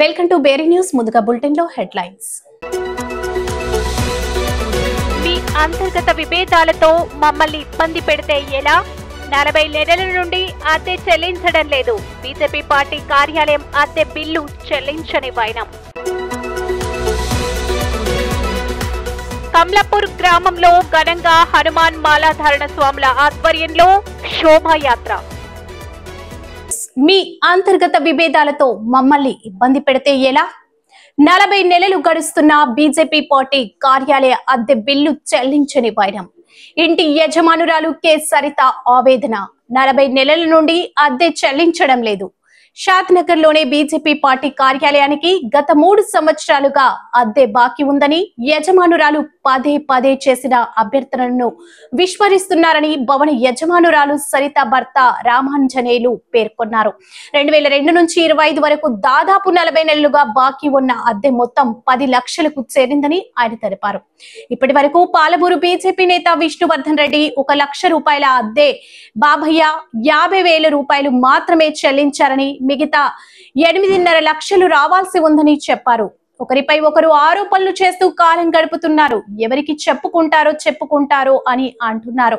Welcome to బేరీ news. ముందుగా bulletin లో హెడ్లైన్స్. మీ అంతర్గత విభేదాలతో మమ్మల్ని ఇబ్బంది పెడితే ఎలా? 40 నెలల నుండి అద్దె చెల్లించడం లేదు. బీజేపీ పార్టీ కార్యాలయం అద్దె బిల్లు చెల్లించని వైనం. కమలాపూర్ గ్రామంలో ఘనంగా హనుమాన్ మాలాధారణ స్వాముల ఆధ్వర్యంలో శోభాయాత్ర. మీ అంతర్గత విభేదాలతో మమ్మల్ని ఇబ్బంది పెడితే ఎలా? 40 నెలలు గడుస్తున్న బీజేపీ పార్టీ కార్యాలయ అద్దె బిల్లు చెల్లించని వైనం. ఇంటి యజమానురాలు కె సరిత ఆవేదన. 40 నెలల నుండి అద్దె చెల్లించడం లేదు. షాద్నగర్ లోనే బీజేపీ పార్టీ కార్యాలయానికి గత 3 సంవత్సరాలుగా అద్దె బాకీ ఉందని యజమానురాలు పదే చేసిన అభ్యర్థనలను విస్మరిస్తున్నారని భవన యజమానురాలు సరిత భర్త రామాంజనేయులు పేర్కొన్నారు. 2002 నుంచి 25 వరకు దాదాపు 40 నెలలుగా బాకీ ఉన్న అద్దె మొత్తం 10 లక్షలకు చేరిందని ఆయన తెలిపారు. ఇప్పటి వరకు పాలమూరు బీజేపీ నేత విష్ణువర్ధన్ రెడ్డి 1 లక్ష రూపాయల అద్దె, బాబయ్య 50,000 రూపాయలు మాత్రమే చెల్లించారని, మిగతా 8.5 లక్షలు రావాల్సి ఉందని చెప్పారు. ఒకరిపై ఒకరు ఆరోపణలు చేస్తూ కాలం గడుపుతున్నారు. ఎవరికి చెప్పుకుంటారో అని అంటున్నారు.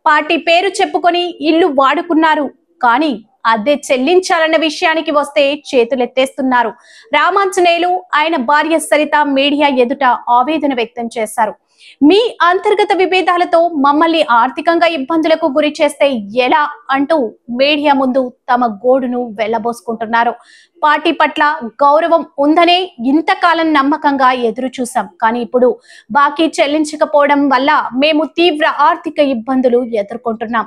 పార్టీ పేరు చెప్పుకొని ఇల్లు వాడుకున్నారు, కానీ అద్దె చెల్లించాలన్న విషయానికి వస్తే చేతులెత్తేస్తున్నారు. రామాంజనేయులు ఆయన భార్య సరిత మీడియా ఎదుట ఆవేదన వ్యక్తం చేశారు. మీ అంతర్గత విభేదాలతో మమ్మల్ని ఆర్థికంగా ఇబ్బందులకు గురి చేస్తే ఎలా అంటూ మీడియా ముందు తమ గోడును వెళ్లబోసుకుంటున్నారు. పార్టీ పట్ల గౌరవం ఉందనే ఇంతకాలం నమ్మకంగా ఎదురు చూసాం, కానీ ఇప్పుడు బాకీ చెల్లించకపోవడం వల్ల మేము తీవ్ర ఆర్థిక ఇబ్బందులు ఎదుర్కొంటున్నాం.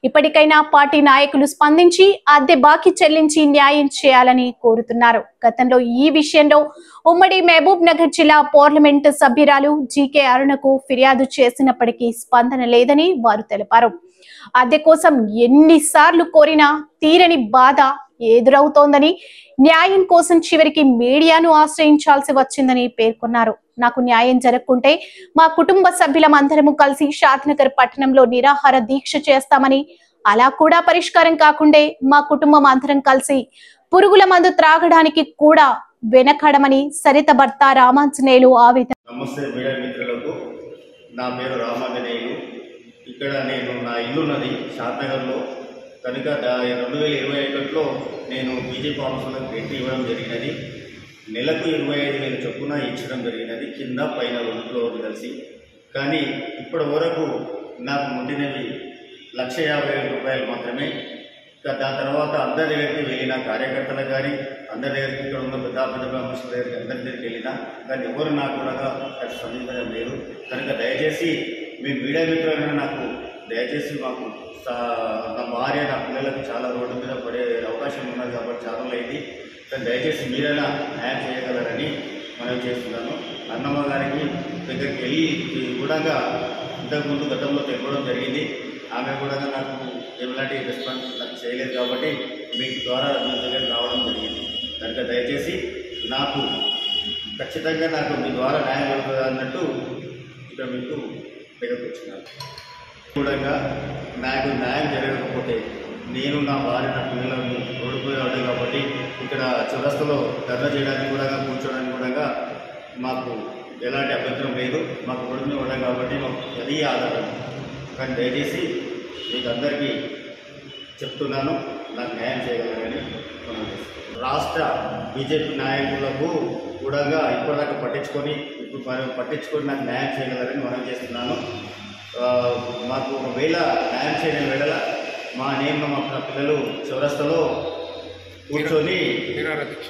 ఇప్పటికైనా పార్టీ నాయకులు స్పందించి అద్దె బాకీ చెల్లించి న్యాయం చేయాలని కోరుతున్నారు. గతంలో ఈ విషయంలో ఉమ్మడి మహబూబ్ నగర్ జిల్లా పార్లమెంటు సభ్యురాలు జీకే అరుణకు ఫిర్యాదు చేసినప్పటికీ స్పందన లేదని వారు తెలిపారు. అద్దె కోసం ఎన్నిసార్లు కోరినా తీరని బాధ ఎదురవుతోందని, న్యాయం కోసం చివరికి మీడియాను ఆశ్రయించాల్సి వచ్చిందని పేర్కొన్నారు. నాకు న్యాయం జరగకుంటే మా కుటుంబ సభ్యులమందరము కలిసి షాద్నగర్ పట్టణంలో నిరాహార దీక్ష చేస్తామని, అలా కూడా పరిష్కారం కాకుండే మా కుటుంబం అందరం కలిసి పురుగుల మందు త్రాగడానికి కూడా వెనకడమని సరిత భర్త రామాంజనేయులు ఆవేదన. నమస్తే మీడియా మిత్రులకు, నా పేరు రామాంజనేయులు. ఇక్కడ నేను నా ఇల్లున్నది షాద్నగర్లో కనుక 2021లో నేను బీజేపీ ఆఫీసులో పెట్టి ఇవ్వడం జరిగినది. నెలకు 25,000 చొప్పున ఇచ్చడం జరిగినది, కింద పైన 2 ఫ్లోర్లు కలిసి. కానీ ఇప్పటి వరకు నాకు ఉండినవి 1,50,000 రూపాయలు మాత్రమే. దాని తర్వాత అందరి దగ్గరికి వెళ్ళిన కార్యకర్తలకు కానీ, అందరి దగ్గరికి ఇక్కడ ఉన్న పెద్ద మనుషుల దగ్గరికి అందరి దగ్గరికి వెళ్ళినా కానీ ఎవరు నాకు కూడా స్పందించడం లేదు. కనుక దయచేసి మీ మీడియా మిత్రులైనా నాకు దయచేసి మాకు నా భార్య, నా పిల్లలకు చాలా రోడ్డు మీద పడే అవకాశం ఉన్నది కాబట్టి చాలా అయింది. కానీ దయచేసి మీరైనా న్యాయం చేయగలరని మనం చేస్తున్నాను. అన్నమ్మ గారికి దగ్గరికి వెళ్ళి కూడా ఇంతకుముందు గతంలో తెలపడం జరిగింది. ఆమె కూడా నాకు ఎలాంటి రెస్పాన్స్ నాకు చేయలేదు కాబట్టి మీ ద్వారా మీ దగ్గర రావడం జరిగింది. కనుక దయచేసి నాకు ఖచ్చితంగా నాకు మీ ద్వారా న్యాయం జరుగుతుంది అన్నట్టు ఇక్కడ మీకు దగ్గరకు వచ్చినాను. కూడా నాకు న్యాయం జరగకపోతే నేను, నా భార్య, నా పిల్లలను ఓడిపోయేవాడు కాబట్టి ఇక్కడ చౌరస్తాలో ధర్నా చేయడానికి కూడా, కూర్చోడానికి కూడా మాకు ఎలాంటి అభ్యంతరం లేదు. మాకు ఓడిపోయి ఉన్నాం కాబట్టి మాకు అది ఆధారం. కానీ దయచేసి మీకు అందరికీ చెప్తున్నాను, నాకు న్యాయం చేయగలరని మనం రాష్ట్ర బీజేపీ నాయకులకు కూడా ఇప్పటిదాకా పట్టించుకొని నాకు న్యాయం చేయగలరని మనం చేస్తున్నాను. మాకు ఒకవేళ న్యాయం చేయని వేళ నేను మా పిల్లలు చౌరస్తాలో కూర్చొని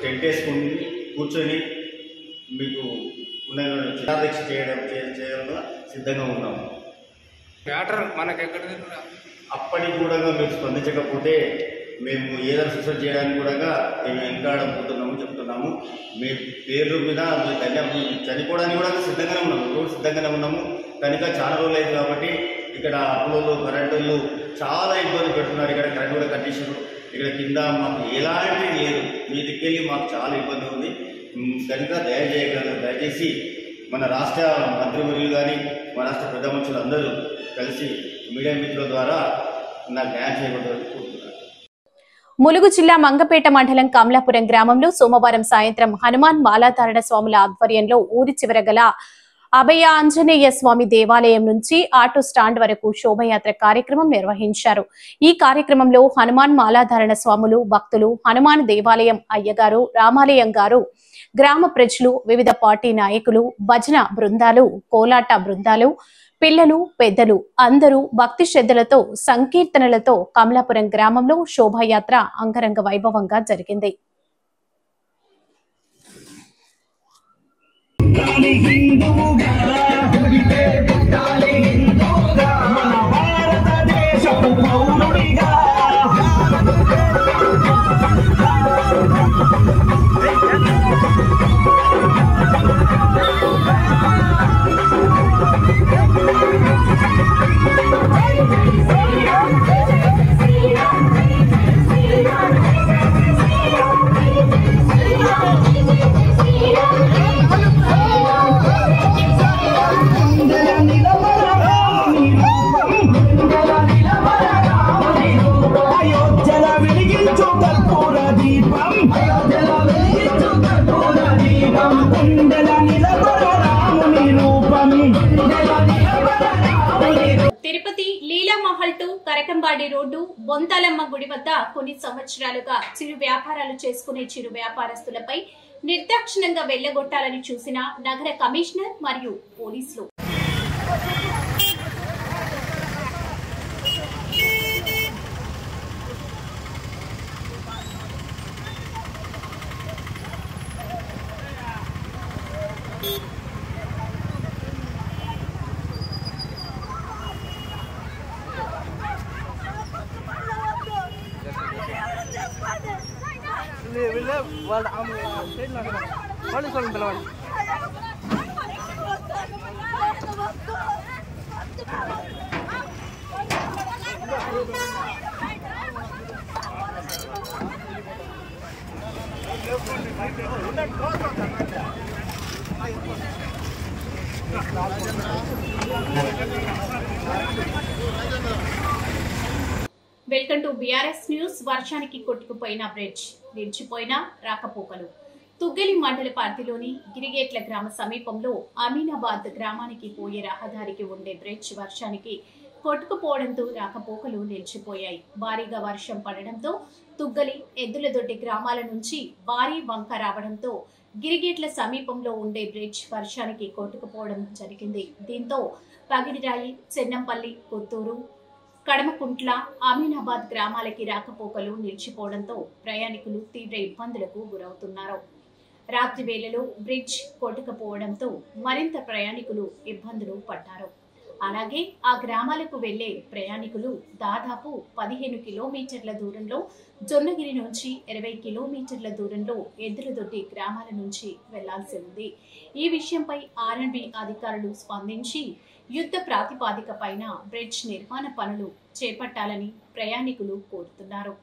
టెంట్ వేసుకుని కూర్చొని మీకు చిరాదీక్ష చేయడంలో సిద్ధంగా ఉన్నాము. అప్పటికి కూడా మీరు స్పందించకపోతే మేము ఏదైనా సూసైడ్ చేయడానికి కూడా మేము వెనకాడబోతున్నాము చెప్తున్నాము. మీ పేర్ల మీద చనిపోవడానికి కూడా సిద్ధంగానే ఉన్నాము. కనుక చాలా రోజులు అయింది కాబట్టి ఇక్కడ అప్పులు, కరెంటు చాలా ఇబ్బంది పెడుతున్నారు. ఇక్కడ కరెంట్ కూడా కండిషన్ ఇక్కడ కింద మాకు ఎలాంటిది లేదు. మీ దిక్కెళ్ళి మాకు చాలా ఇబ్బంది ఉంది. కనుక దయచేసి మన రాష్ట్ర మంత్రివర్యులు కానీ, మన రాష్ట్ర పెద్ద మనుషులు అందరూ కలిసి మీడియా మిత్రుల ద్వారా నాకు న్యాయం చేయబడ్డారని కోరుతున్నాను. ములుగు జిల్లా మంగపేట మండలం కమలాపురం గ్రామంలో సోమవారం సాయంత్రం హనుమాన్ మాలాధారణ స్వాముల ఆధ్వర్యంలో ఊరి చివర గల అభయ ఆంజనేయ స్వామి దేవాలయం నుంచి ఆటో స్టాండ్ వరకు శోభయాత్ర కార్యక్రమం నిర్వహించారు. ఈ కార్యక్రమంలో హనుమాన్ మాలాధారణ స్వాములు, భక్తులు, హనుమాన్ దేవాలయం అయ్యగారు, రామాలయం గారు, గ్రామ ప్రజలు, వివిధ పార్టీ నాయకులు, భజన బృందాలు, కోలాట బృందాలు, పిల్లలు, పెద్దలు అందరూ భక్తి శ్రద్ధలతో సంకీర్తనలతో కమలాపురం గ్రామంలో శోభాయాత్ర అంగరంగ వైభవంగా జరిగింది. తిరుపతి లీలామహల్ టు కరకంబాడి రోడ్డు బొంతాలమ్మ గుడి వద్ద కొన్ని సంవత్సరాలుగా చిరు వ్యాపారాలు చేసుకునే చిరు వ్యాపారస్తులపై నిర్దాక్షిణ్యంగా వెళ్లగొట్టాలని చూసిన నగర కమిషనర్ మరియు పోలీసులు వెల్కమ్ టు బీఆర్ఎస్ న్యూస్. వర్షానికి కొట్టుకుపోయిన బ్రిడ్జ్, నిలిచిపోయిన రాకపోకలు. తుగ్గలి మండల పరిధిలోని గిరిగేట్ల గ్రామ సమీపంలో అమీనాబాద్ గ్రామానికి పోయే రహదారికి ఉండే బ్రిడ్జ్ వర్షానికి కొట్టుకుపోవడంతో రాకపోకలు నిలిచిపోయాయి. భారీగా వర్షం పడడంతో తుగ్గలి, ఎద్దులదొడ్డి గ్రామాల నుంచి భారీ వంక రావడంతో గిరిగేట్ల సమీపంలో ఉండే బ్రిడ్జ్ వర్షానికి కొట్టుకుపోవడం జరిగింది. దీంతో పగిడిరాయి, చెన్నంపల్లి, కొత్తూరు, కడమకుంట్ల, అమీనాబాద్ గ్రామాలకి రాకపోకలు నిలిచిపోవడంతో ప్రయాణికులు తీవ్ర ఇబ్బందులకు గురవుతున్నారు. రాత్రి వేళలో బ్రిడ్జ్ కొట్టుకుపోవడంతో మరింత ప్రయాణికులు ఇబ్బందులు పడ్డారు. అలాగే ఆ గ్రామాలకు వెళ్లే ప్రయాణికులు దాదాపు 15 కిలోమీటర్ల దూరంలో జొన్నగిరి నుంచి 20 కిలోమీటర్ల దూరంలో ఎద్దులదొడ్డి గ్రామాల నుంచి వెళ్లాల్సి ఉంది. ఈ విషయంపై ఆర్ఎండ్బి అధికారులు స్పందించి యుద్ధ ప్రాతిపాదిక పైన బ్రిడ్జ్ నిర్మాణ పనులు చేపట్టాలని ప్రయాణికులు కోరుతున్నారు.